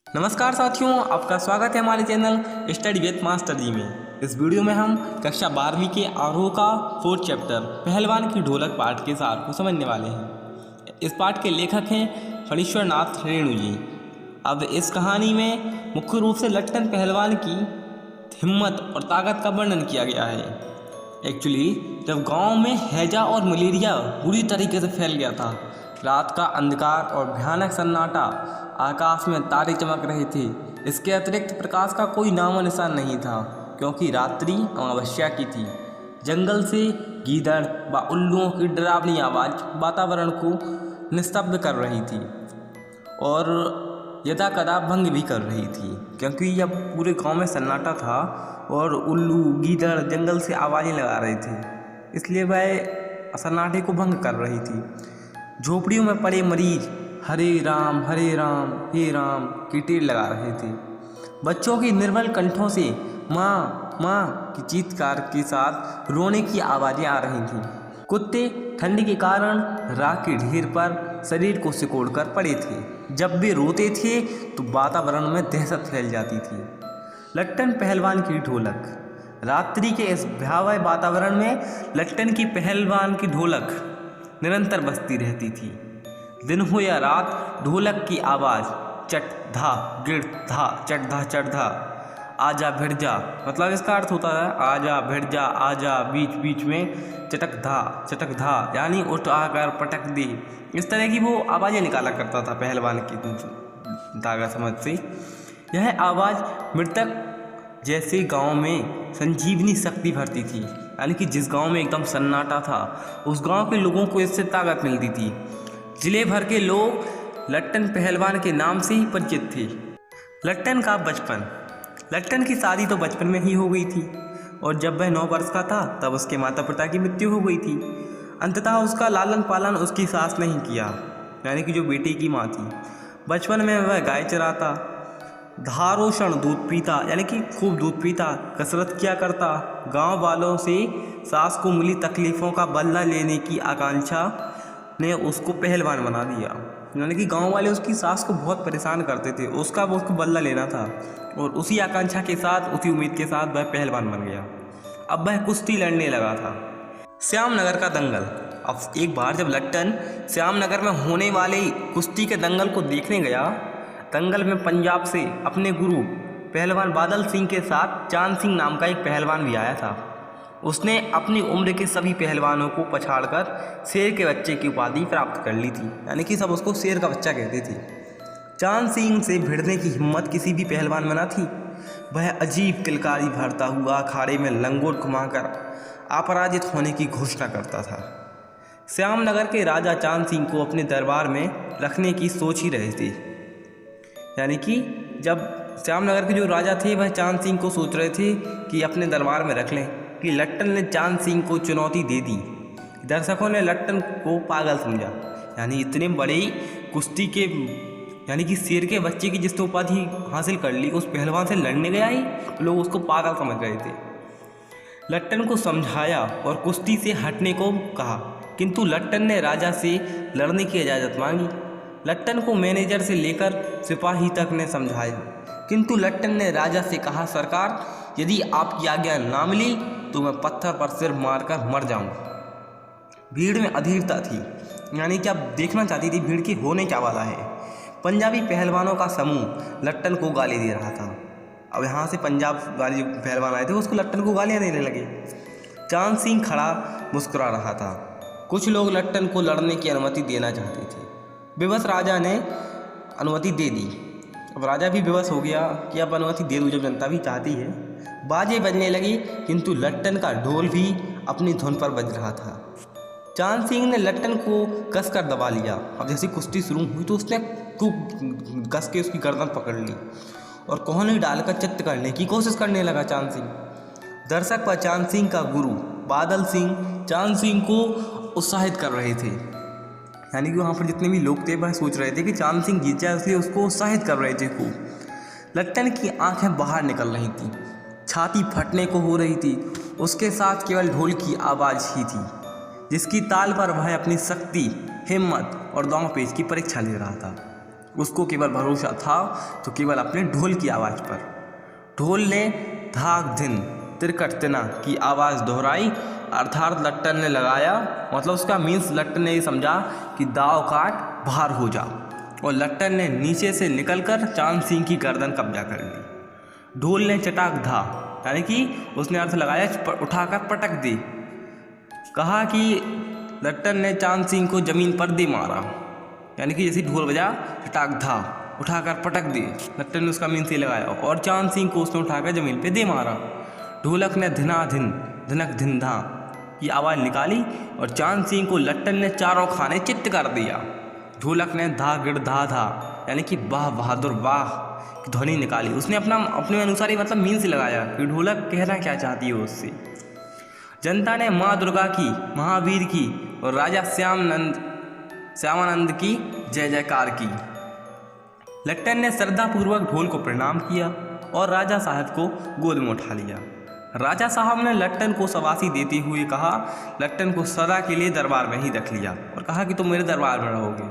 नमस्कार साथियों, आपका स्वागत है हमारे चैनल स्टडी विद मास्टर जी में। इस वीडियो में हम कक्षा 12वीं के आरोह का 4th चैप्टर पहलवान की ढोलक पाठ के सार को समझने वाले हैं। इस पाठ के लेखक हैं फणीश्वर नाथ रेणु जी। अब इस कहानी में मुख्य रूप से लट्टन पहलवान की हिम्मत और ताकत का वर्णन किया गया है। एक्चुअली जब गांव में हैजा और मलेरिया बुरी तरीके से फैल गया था, रात का अंधकार और भयानक सन्नाटा, आकाश में तारे चमक रहे थे। इसके अतिरिक्त प्रकाश का कोई नामो निशान नहीं था, क्योंकि रात्रि अमावस्या की थी। जंगल से गीदड़ व उल्लुओं की डरावनी आवाज़ वातावरण को निस्तब्ध कर रही थी और यदा कदा भंग भी कर रही थी, क्योंकि जब पूरे गांव में सन्नाटा था और उल्लू गीदड़ जंगल से आवाज़ें लगा रहे थे, इसलिए वह सन्नाटे को भंग कर रही थी। झोपड़ियों में पड़े मरीज हरे राम हे राम की टेर लगा रहे थे। बच्चों की निर्बल कंठों से माँ माँ की चीत्कार के साथ रोने की आवाज़ें आ रही थीं। कुत्ते ठंडी के कारण राख के ढेर पर शरीर को सिकोड़कर पड़े थे। जब वे रोते थे तो वातावरण में दहशत फैल जाती थी। लट्टन पहलवान की ढोलक। रात्रि के इस भयावह वातावरण में लट्टन की पहलवान की ढोलक निरंतर बजती रहती थी। दिन हो या रात, ढोलक की आवाज़ चट धा गिड़ धा चट धा आजा भिड़ जा, मतलब इसका अर्थ होता है आजा भिड़ जा, आजा बीच बीच में चटक धा, यानी उठ आकर पटक दे। इस तरह की वो आवाज़ें निकाला करता था पहलवान की धागा समझ से। यह आवाज़ मृतक जैसे गांव में संजीवनी शक्ति भरती थी, यानी कि जिस गांव में एकदम सन्नाटा था उस गांव के लोगों को इससे ताकत मिलती थी। जिले भर के लोग लट्टन पहलवान के नाम से ही परिचित थे। लट्टन का बचपन। लट्टन की शादी तो बचपन में ही हो गई थी और जब वह 9 वर्ष का था तब उसके माता पिता की मृत्यु हो गई थी। अंततः उसका लालन पालन उसकी सास ने ही किया, यानी कि जो बेटे की माँ थी। बचपन में वह गाय चराता, धारोषण दूध पीता, यानी कि खूब दूध पीता, कसरत किया करता। गांव वालों से सास को मिली तकलीफ़ों का बदला लेने की आकांक्षा ने उसको पहलवान बना दिया, यानी कि गांव वाले उसकी सास को बहुत परेशान करते थे, उसको बदला लेना था और उसी आकांक्षा के साथ, उसी उम्मीद के साथ वह पहलवान बन गया। अब वह कुश्ती लड़ने लगा था। श्यामनगर का दंगल। अब एक बार जब लट्टन श्यामनगर में होने वाले कुश्ती के दंगल को देखने गया, दंगल में पंजाब से अपने गुरु पहलवान बादल सिंह के साथ चांद सिंह नाम का एक पहलवान भी आया था। उसने अपनी उम्र के सभी पहलवानों को पछाड़कर शेर के बच्चे की उपाधि प्राप्त कर ली थी, यानी कि सब उसको शेर का बच्चा कहते थे। चांद सिंह से भिड़ने की हिम्मत किसी भी पहलवान में न थी। वह अजीब किलकारी भरता हुआ अखाड़े में लंगोट घुमाकर अपराजित होने की घोषणा करता था। श्यामनगर के राजा चांद सिंह को अपने दरबार में रखने की सोच ही रहे थे, यानी कि जब श्यामनगर के जो राजा थे वह चांद सिंह को सोच रहे थे कि अपने दरबार में रख लें, कि लट्टन ने चांद सिंह को चुनौती दे दी। दर्शकों ने लट्टन को पागल समझा, यानी इतने बड़े कुश्ती के, यानी कि शेर के बच्चे की जिसने उपाधि हासिल कर ली उस पहलवान से लड़ने गया ही, तो लोग उसको पागल समझ रहे थे। लट्टन को समझाया और कुश्ती से हटने को कहा, किंतु लट्टन ने राजा से लड़ने की इजाज़त मांगी। लट्टन को मैनेजर से लेकर सिपाही तक ने समझाया, किंतु लट्टन ने राजा से कहा, सरकार यदि आपकी आज्ञा ना मिली तो मैं पत्थर पर सिर मारकर मर जाऊंगा। भीड़ में अधीरता थी, यानी कि अब देखना चाहती थी भीड़ की होने क्या वाला है। पंजाबी पहलवानों का समूह लट्टन को गाली दे रहा था। अब यहाँ से पंजाब वाले जो पहलवान आए थे उसको लट्टन को गालियाँ देने लगे। चांद सिंह खड़ा मुस्कुरा रहा था। कुछ लोग लट्टन को लड़ने की अनुमति देना चाहते थे। बेबस राजा ने अनुमति दे दी। अब राजा भी बेबस हो गया कि अब अनुमति दे दूँ जब जनता भी चाहती है। बाजे बजने लगी, किंतु लट्टन का ढोल भी अपनी धुन पर बज रहा था। चांद सिंह ने लट्टन को कसकर दबा लिया। अब जैसे कुश्ती शुरू हुई तो उसने खूब कस के उसकी गर्दन पकड़ ली और कोहनी डालकर चित्त करने की कोशिश करने लगा चांद सिंह। दर्शक पर चांद सिंह का गुरु बादल सिंह चांद सिंह को उत्साहित कर रहे थे, यानी कि वहाँ पर जितने भी लोग थे वह सोच रहे थे कि चांद सिंह जीत जाए, इसलिए उसको उत्साहित कर रहे थे खूब। लट्टन की आंखें बाहर निकल रही थीं, छाती फटने को हो रही थी। उसके साथ केवल ढोल की आवाज़ ही थी, जिसकी ताल पर वह अपनी शक्ति, हिम्मत और दांव पेच की परीक्षा ले रहा था। उसको केवल भरोसा था तो केवल अपने ढोल की आवाज़ पर। ढोल ने धाक धिन तिरकट तिना की आवाज़ दोहराई, अर्थात लट्टन ने लगाया, मतलब उसका मीन्स लट्टन ने ये समझा कि दाव काट बाहर हो जा, और लट्टन ने नीचे से निकलकर चांद सिंह की गर्दन कब्जा कर ली। ढोल ने चटाक धा, यानी कि उसने अर्थ लगाया उठाकर पटक दी। कहा कि लट्टन ने चांद सिंह को जमीन पर दे मारा, यानी कि जैसे ढोल बजा चटाक धा उठाकर पटक दिए, लट्टन ने उसका मीन्स ये लगाया, और चांद सिंह को उसने उठाकर जमीन पे दे मारा। ढोलक ने धिना धिन धिनक धिन धा की आवाज़ निकाली और चांद सिंह को लट्टन ने चारों खाने चित्त कर दिया। ढोलक ने धा गिड़ धा धा, यानी कि वाह बहादुर वाह की ध्वनि निकाली। उसने अपने अनुसार ही मतलब मीन्स लगाया कि ढोलक कहना क्या चाहती है उससे। जनता ने माँ दुर्गा की, महावीर की और राजा श्यामानंद की जय जयकार की। लट्टन ने श्रद्धापूर्वक ढोल को प्रणाम किया और राजा साहब को गोद में उठा लिया। राजा साहब ने लट्टन को शाबाशी देते हुए कहा, लट्टन को सदा के लिए दरबार में ही रख लिया और कहा कि तुम मेरे दरबार में रहोगे।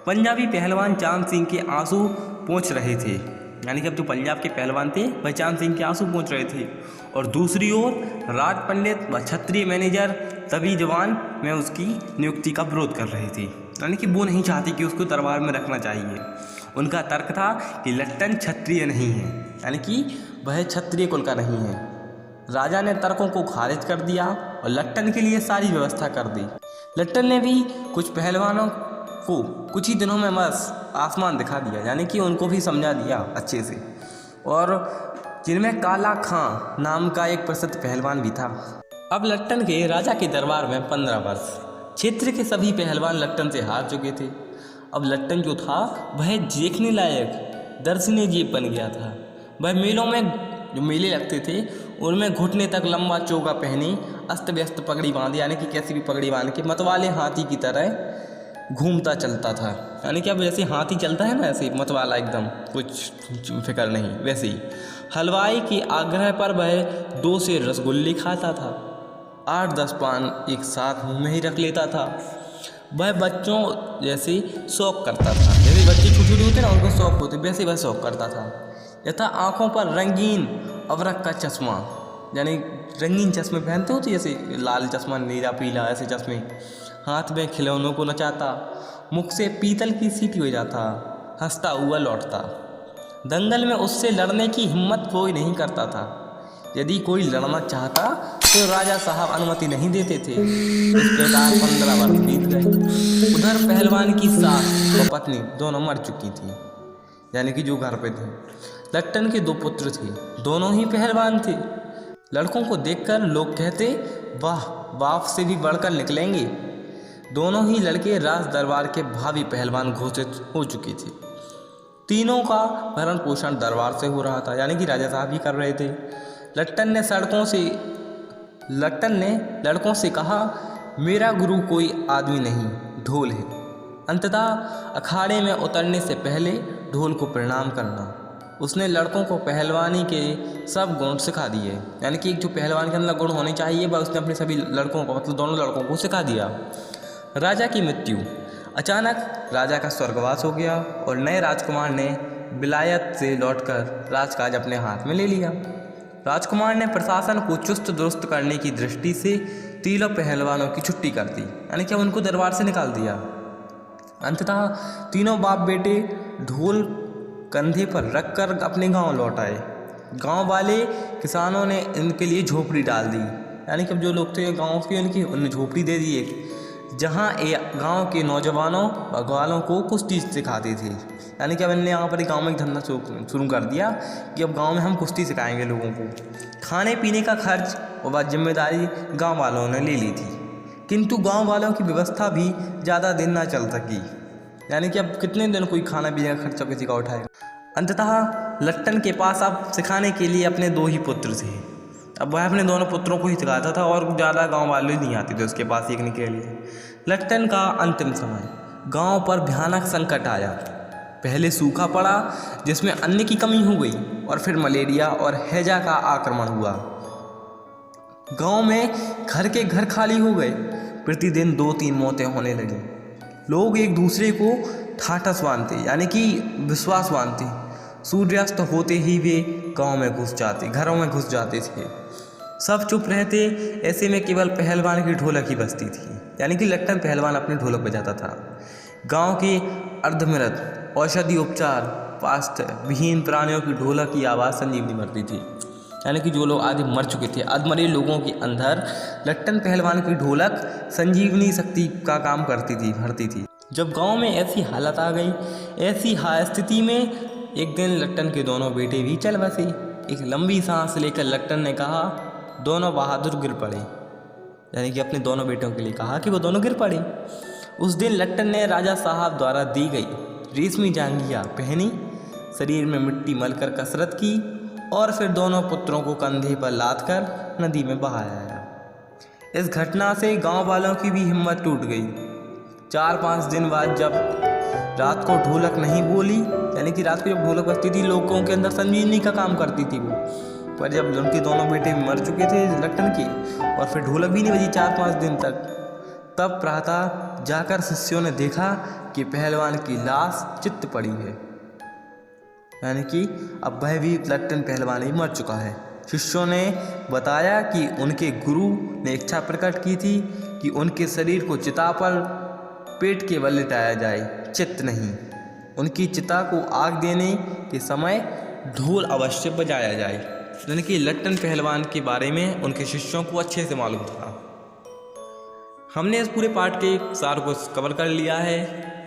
पंजाबी पहलवान चांद सिंह के आंसू पोंछ रहे थे, यानी कि अब जो पंजाब के पहलवान थे वह चांद सिंह के आंसू पोंछ रहे थे, और दूसरी ओर राज पंडित व क्षत्रिय मैनेजर तभी जवान में उसकी नियुक्ति का विरोध कर रहे थे, यानी कि वो नहीं चाहती कि उसको दरबार में रखना चाहिए। उनका तर्क था कि लट्टन क्षत्रिय नहीं है, यानी कि वह क्षत्रिय कुल का नहीं है। राजा ने तर्कों को खारिज कर दिया और लट्टन के लिए सारी व्यवस्था कर दी। लट्टन ने भी कुछ पहलवानों को कुछ ही दिनों में बस आसमान दिखा दिया, यानी कि उनको भी समझा दिया अच्छे से, और जिनमें काला खां नाम का एक प्रसिद्ध पहलवान भी था। अब लट्टन के राजा के दरबार में 15 वर्ष क्षेत्र के सभी पहलवान लट्टन से हार चुके थे। अब लट्टन जो था वह देखने लायक दर्शनीय जीव बन गया था। वह मेलों में जो मेले लगते थे उनमें घुटने तक लंबा चोगा पहने अस्त व्यस्त पगड़ी बांधे, यानी कि कैसी भी पगड़ी बांध के मतवाले हाथी की तरह घूमता चलता था, यानी कि अब जैसे हाथी चलता है ना ऐसे मतवाला एकदम कुछ फिक्र नहीं, वैसे ही। हलवाई के आग्रह पर वह 2 से रसगुल्ले खाता था, 8-10 पान एक साथ मुँह में ही रख लेता था। वह बच्चों जैसे शौक करता था, जैसे बच्चे छोटे छोटे होते ना उनको शौक होते वैसे वह शौक करता था। यथा आँखों पर रंगीन अवरक का चश्मा, यानी रंगीन चश्मे पहनते होते जैसे लाल चश्मा, नीला पीला ऐसे चश्मे, हाथ में खिलौनों को नचाता, मुख से पीतल की सीटी हो जाता, हंसता हुआ लौटता। दंगल में उससे लड़ने की हिम्मत कोई नहीं करता था। यदि कोई लड़ना चाहता तो राजा साहब अनुमति नहीं देते थे। इस प्रकार 15 वर्ष बीत गए। उधर पहलवान की सास और पत्नी दोनों मर चुकी थी, यानी कि जो घर पे थे। लट्टन के 2 पुत्र थे, दोनों ही पहलवान थे। लड़कों को देखकर लोग कहते, वाह बाप से भी बढ़कर निकलेंगे। दोनों ही लड़के राज दरबार के भावी पहलवान घोषित हो चुके थे। तीनों का भरण पोषण दरबार से हो रहा था, यानी कि राजा साहब ही कर रहे थे। लट्टन ने लड़कों से कहा, मेरा गुरु कोई आदमी नहीं, ढोल है। अंततः अखाड़े में उतरने से पहले ढोल को प्रणाम करना। उसने लड़कों को पहलवानी के सब गुण सिखा दिए, यानी कि एक जो पहलवान के अंदर गुण होने चाहिए वह उसने अपने सभी लड़कों को, मतलब दोनों लड़कों को सिखा दिया। राजा की मृत्यु। अचानक राजा का स्वर्गवास हो गया और नए राजकुमार ने विलायत से लौटकर राजकाज अपने हाथ में ले लिया। राजकुमार ने प्रशासन को चुस्त दुरुस्त करने की दृष्टि से तीनों पहलवानों की छुट्टी कर दी, यानी कि उनको दरबार से निकाल दिया। अंततः तीनों बाप बेटे ढोल कंधे पर रखकर अपने गांव लौट आए। गांव वाले किसानों ने इनके लिए झोपड़ी डाल दी, यानी कि जो लोग थे गांव के उन्हें झोपड़ी दे दी एक, जहां गांव के नौजवानों व ग्वालों को कुश्ती सिखाते थे, यानी कि अब इनने यहाँ पर गांव में एक धंधा शुरू कर दिया कि अब गांव में हम कुश्ती सिखाएंगे लोगों को। खाने पीने का खर्च और जिम्मेदारी गांव वालों ने ले ली थी, किंतु गांव वालों की व्यवस्था भी ज़्यादा दिन ना चल सकी, यानी कि अब कितने दिन कोई खाना पीने का खर्चा किसी का उठाएगा। अंततः लट्टन के पास अब सिखाने के लिए अपने 2 ही पुत्र थे। अब वह अपने दोनों पुत्रों को ही सिखाता था और ज़्यादा गांव वाले नहीं आते थे उसके पास सीखने के लिए। लट्टन का अंतिम समय। गांव पर भयानक संकट आया। पहले सूखा पड़ा जिसमें अन्न की कमी हो गई, और फिर मलेरिया और हैजा का आक्रमण हुआ। गांव में घर के घर खाली हो गए। प्रतिदिन 2-3 मौतें होने लगीं। लोग एक दूसरे को ठाठसवान थे, यानी कि विश्वासवान थे। सूर्यास्त होते ही वे गांव में घुस जाते, घरों में घुस जाते थे। सब चुप रहते, ऐसे में केवल पहलवान की ढोलक ही बजती थी, यानी कि लट्टन पहलवान अपनी ढोलक बजाता था। गांव के अर्धमृत औषधि उपचार स्वास्थ्य विहीन प्राणियों की ढोलक की आवाज़ संजीवनी भरती थी, यानी कि जो लोग आधे मर चुके थे, अधमरे लोगों के अंदर लट्टन पहलवान की ढोलक संजीवनी शक्ति का काम करती थी, भरती थी। जब गांव में ऐसी हालत आ गई, ऐसी स्थिति में एक दिन लट्टन के दोनों बेटे भी चल बसे। एक लंबी सांस लेकर लट्टन ने कहा, दोनों बहादुर गिर पड़े, यानी कि अपने दोनों बेटों के लिए कहा कि वो दोनों गिर पड़े। उस दिन लट्टन ने राजा साहब द्वारा दी गई रेशमी जांघिया पहनी, शरीर में मिट्टी मलकर कसरत की और फिर दोनों पुत्रों को कंधे पर लादकर नदी में बहाया। इस घटना से गांव वालों की भी हिम्मत टूट गई। 4-5 दिन बाद जब रात को ढोलक नहीं बोली, यानी कि रात को जब ढोलक बजती थी लोगों के अंदर संजीवनी का काम करती थी वो, पर जब उनके दोनों बेटे मर चुके थे लट्टन के और फिर ढोलक भी नहीं बजी 4-5 दिन तक, तब प्रातः जाकर शिष्यों ने देखा कि पहलवान की लाश चित्त पड़ी है, यानी कि अब वह भी लट्टन पहलवान ही मर चुका है। शिष्यों ने बताया कि उनके गुरु ने इच्छा प्रकट की थी कि उनके शरीर को चिता पर पेट के बल लिटाया जाए, चित्त नहीं। उनकी चिता को आग देने के समय ढोल अवश्य बजाया जाए, यानी कि लट्टन पहलवान के बारे में उनके शिष्यों को अच्छे से मालूम था। हमने इस पूरे पाठ के सार को कवर कर लिया है।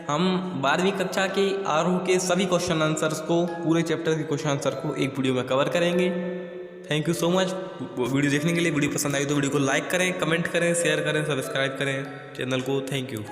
हम 12वीं कक्षा के आरोह के सभी क्वेश्चन आंसर्स को, पूरे चैप्टर के क्वेश्चन आंसर को एक वीडियो में कवर करेंगे। Thank you so much video देखने के लिए। वीडियो पसंद आई तो वीडियो को लाइक करें, कमेंट करें, शेयर करें, सब्सक्राइब करें चैनल को। Thank you.